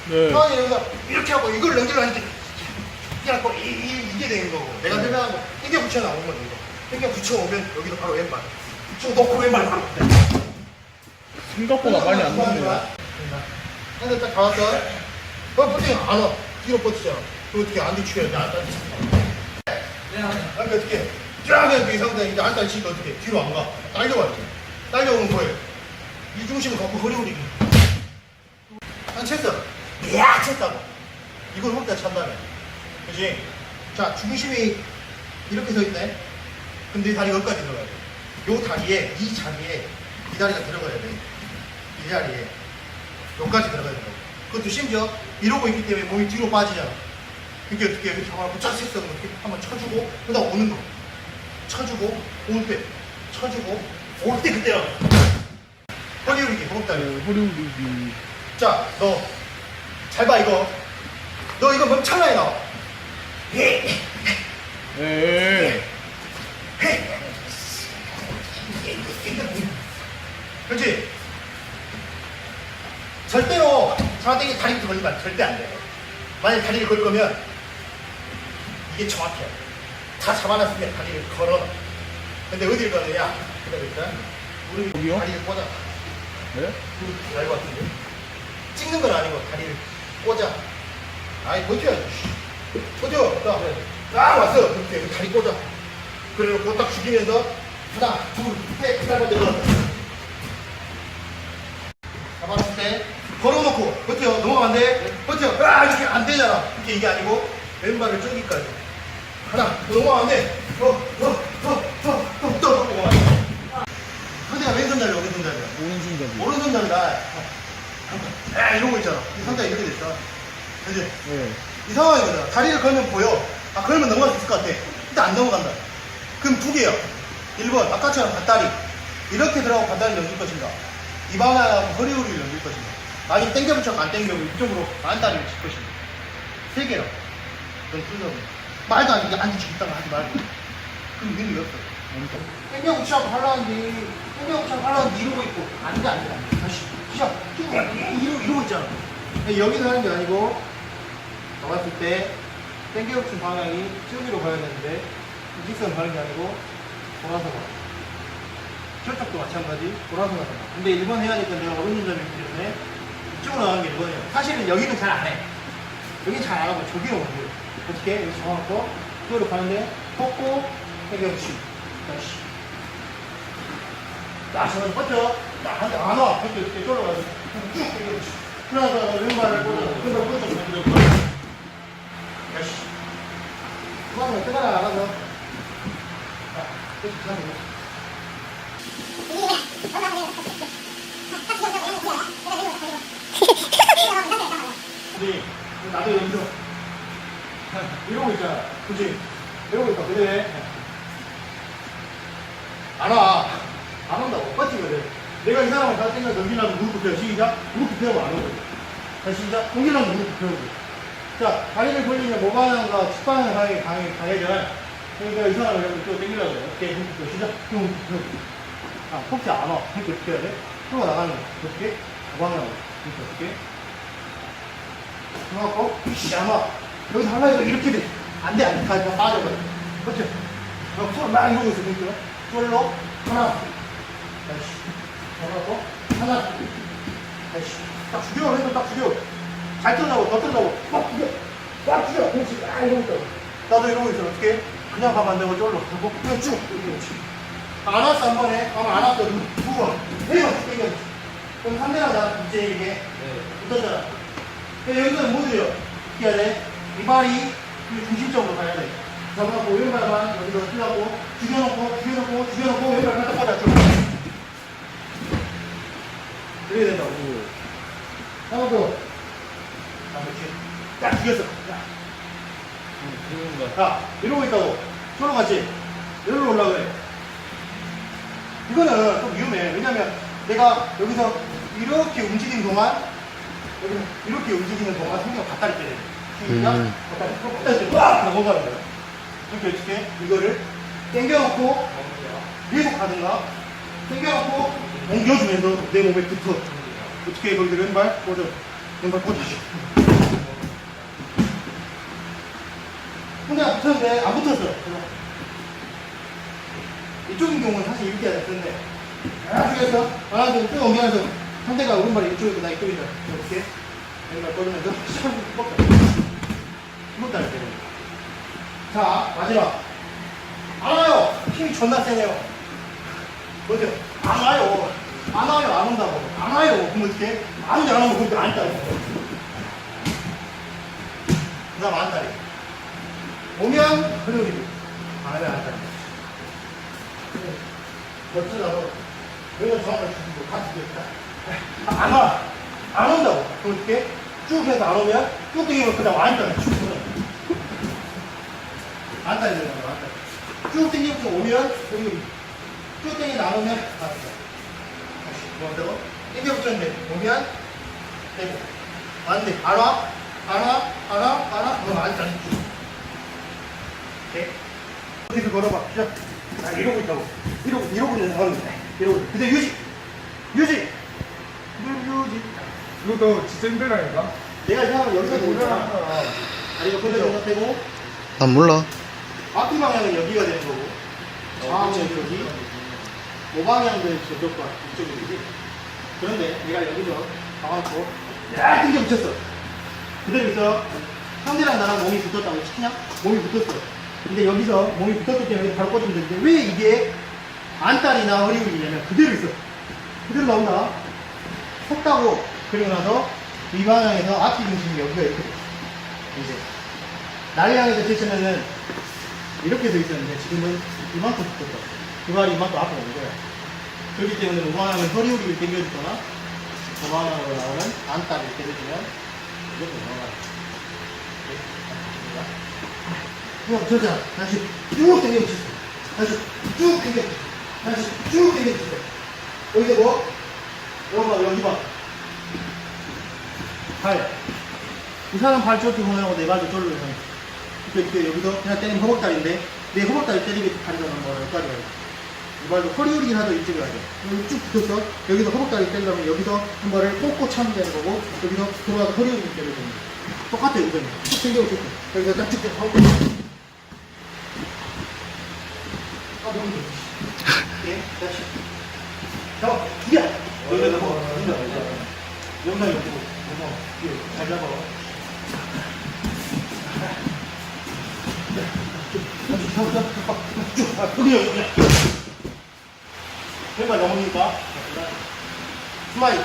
네. 상황이 여기서 이렇게 하고 이걸 넘기려니까 이게 하고 이게 되는 거고 내가 설명한 거 당겨 붙여 나오는 거죠. 이거 당겨 붙여오면 여기도 바로 왼발 붙여놓고 왼발 바로 생각보다 많이 안 넣네요. 근데 딱 가봤어. 버티기 안 와. 뒤로 버티잖아. 그럼 어떻게 안 뒤치게 안 뒤치게. 그러니까 어떻게 쫙 해서 이 상태에 이제 안 뒤치니까 어떻게 뒤로 안 가. 딸려와야지. 딸려오면 뭐해? 이 중심을 갖고 허리 올리기. 한 쳤어. 야 쳤다고. 이걸 혼자 찬다며. 그치? 자 중심이 이렇게 서 있네. 근데 다리가 여기까지 들어가야 돼. 요 다리에 이 자리에 이 다리가 들어가야 돼. 이 자리에 여기까지 들어가야 된다고. 그것도 심지어 이러고 있기 때문에 몸이 뒤로 빠지잖아. 그게 어떻게 이렇게 한번 쫙 쳤어. 이렇게 한번 쳐주고 그다음 오는 거. 쳐주고 올 때 쳐주고 올 때 그때요. 허리 올리기 호흡다리. 허리 올리기. 자 너 잘 봐 이거. 너 이거 멈춰라해 나와. 예. 그렇지? 절대로 저한테 다리 걸리면 절대 안 돼. 만약에 다리를 걸 거면 이게 정확해. 다 잡아놨으면 다리를 걸어. 근데 어디를 걸느냐? 그다음에 일단 무릎 여기요? 다리를 꽂아. 네? 무릎 알 것 같은데? 찍는 건 아니고 다리를 꽂아. 아이 버텨야지. 버텨. 딱 왔어. 그렇게 다리 꽂아. 그래놓고 딱 죽이면서 하나, 둘, 셋, 그 다음에 내려간다. 잡았을 때 걸어놓고 버텨. 넘어가면 안 돼. 버텨. 이렇게 안 되잖아. 이렇게 이게 아니고 왼발을 저기까지. 하나, 넘어가면 안 돼. 또 넘어가. 상대가 왼손 자리야, 오른손 자리야. 오른손 잡이. 오른손 자리다. 이러고 있잖아. 이 상태가 이렇게 됐어. 그지? 네. 이 상황이거든. 다리를 걸면 보여. 걸면 넘어갈 수 있을 것 같아. 근데 안 넘어간다. 그럼 두 개야. 1번, 아까처럼 밭다리. 이렇게 들어가고 밭다리 넘길 것인가. 이 방향하고 허리 우리를 넘길 것인가. 아니, 땡겨 붙여서 안 땡겨고 이쪽으로 반다리를 칠 것인가. 세 개라. 넌 순서는. 말도 안 돼. 안 뒤집다가 하지 말고. 그럼 의미가 없어. 땡겨 붙여서 하려는데, 땡겨 붙여서 하려는데 이러고 있고. 안 돼, 안 돼, 안 돼. 다시. 시작. 이러고 있잖아. 여기서 하는 게 아니고, 나왔을 때, 땡겨 붙인 방향이 저기로 가야 되는데, 직선 가는 게 아니고, 돌아서 가. 저쪽도 마찬가지, 돌아서 가는 거. 근데 1번 해야 되니까 내가 오른손 잡이기 때문에, 이쪽으로 나가는 게 1번이에요. 사실은 여기는 잘 안 해. 여기는 잘 안 하고, 저기로 먼저. 어떻게? 여기 정확고, 그거로 가는데, 뻗고, 땡겨 붙이. 다시. 저는 뻗죠? 안 와. 뻗죠. 이렇게 쫄아가지고, 쭉 땡겨 붙이. 그러다가 왼발을 꽂아. 왼발 꽂아. 다시. 그거는 끝나가 나가서. 자, 계속 가면 돼. 나도 여기서 이러고 있잖아. 그치? 이러고 있다. 그래. 안 와. 안 온다고. 뻗지거든. 내가 이 사람을 다 생각 넘기려면 무릎 굽혀요. 시작. 무릎 굽혀고 안 오거든. 다시 시작. 넘기려면 무릎 굽혀고. 자, 다리를 벌리면 모방향과 측방향 가해져요. 그러니까 이 사람을 여기 또 당기려고 해요. 어깨 무릎 굽혀. 시작. 무릎 굽혀. 폭지 안 와. 그러니까 어떻게 해야 돼? 풀어 나가는 거야. 어떻게? 모방향으로. 그러니까 어떻게? 그래갖고, 안 와. 여기서 하려니까 이렇게 돼. 안 돼, 안 돼. 다 빠져버려. 그렇죠? 손을 막 이러고 있어. 그렇죠? 솔로, 하나. 다시. 그래갖고, 하나. 다시. 딱 죽여. 왼손 딱 죽여. 잘 뜬다고, 더 뜬다고. 막 죽여. 막 죽여. 그렇지. 이러고 있다고. 나도 이러고 있어. 어떻게? 그냥 가면 안 되고, 쫄로. 그리고 그냥 쭉. 이렇게. 안 왔어, 한 번에. 가면 안 왔어. 두 번. 네 번. 땡겨. 그럼 상대랑 나랑 이제 이게 붙었잖아. 여기서는 뭐 드려? 어떻게 해야 돼? 이 발이 중심적으로 가야 돼. 잡아놓고 왼발만 여기서 쓰려고 죽여놓고 왼발 갖다 꽂아 줘. 이래야 된다고. 하나 더. 그렇지. 딱 죽였어. 자, 이러고 있다고. 저로 갔지? 여기로 올라 그래. 이거는 좀 위험해. 왜냐면 내가 여기서 이렇게 움직이는 동안 여기서 이렇게 움직이는 동안 성경 밭다리 때려. 밭다리 때려. 와! 넘어가는 거야. 이렇게 어떻게? 이거를 당겨놓고 계속 가든가 당겨놓고 옮겨주면서 내 몸에 붙어. 어떻게 거기서 왼발 꽂아. 왼발 꽂아줘. 근데 붙었는데 안 붙었어요. 이쪽인 경우는 사실 이렇게 해야 되는데 나중에 해서 나중에 쭉 옮겨서 상대가 오른발이 이쪽이고 나 이쪽이죠. 이렇게 왼발 꽂으면서 샥 뻗어. 이것도 할 때는. 자 마지막. 안 와요. 힘이 존나 세네요. 뭐죠? 안 와요. 안 와요. 안 온다고. 안 와요. 그럼 어떻게? 아무도 안 오면 그렇게 안 따요. 그 다음 안 따요. 오면 흐르리고 안 하면 안 따요. 어쩌라고. 여기가 정확하게 주고 같이 됐다. 안 와. 안 온다고. 그럼 어떻게? 쭉 해서 안 오면 쭉 당기면 그다음 안 따요. 쭉 들어. 안 따야 되는 거야. 안 따요. 쭉 당기면서 오면 흐르리고. 쭉 당기면 안 오면 안 따요. 뭐한다고? 땡겨 붙였는데 오면 땡겨 안돼 안 와? 안 와? 안 와? 안 와? 그럼 안 돼. 오케이 여기서 걸어봐 시작. 아 이러고 있다고 이러고 있는 상황입니다. 이러고 있다. 근데 유지 유지 이것도 진짜 힘들다니까. 내가 이상하면 여기서 오잖아. 다리가 펴져서 되고 난 몰라. 앞뒤 방향은 여기가 되는 거고 좌우는 여기 오방향은 저쪽과 이쪽이 되지. 그런데 내가 여기서 가만히 야 등겨 붙였어. 그대로 있어. 상대랑 나랑 몸이 붙었다고 치냐? 몸이 붙었어. 근데 여기서 몸이 붙었기 때문에 바로 꽂으면 되는데 왜 이게 안달이나 허리우리냐면 그대로 있어. 그대로 나온다. 섰다고. 그리고 나서 이 방향에서 앞뒤 중심이 여기가 이렇게 돼. 이제 날 향해서 치시면은 이렇게 돼 있었는데 지금은 이만큼 붙었어. 그 발이 이만큼 앞으로 온 거야. 그렇기 때문에 오방향은 허리우리를 당겨주거나 오방향으로 나오는 안달을 이렇게 해주면 이렇게 넘어가요. 그냥 저자 다시 쭉 당겨주세요. 다시 쭉 당겨주세요. 다시 쭉 당겨주세요. 여기서 뭐? 여기 봐, 여기 봐. 발. 이 사람 발 저렇게 보내고 내 발도 저리로 가요. 이렇게 여기서 그냥 때리면 허벅다리인데 내 허벅다리 때리면 다리가 넘어가요. 여기까지 가요. 이 발도 허리우리긴 하죠. 이쪽에 가죠. 여기 쭉 붙어서 여기서 허벅다리 때리려면 여기서 한 발을 꽂고 차면 되는 거고 여기서 들어가서 허리우리 때려야 됩니다. 똑같아요. 이거는 쭉 당겨주고 여기서 딱 찍고 하고 아 너무 좋지. 예, 다시 잡아. 죽여. 여기다 넣어. 영상이 없고 잘 잡아. 쭉. 그래요. 왼발 넘으니까. 스마일.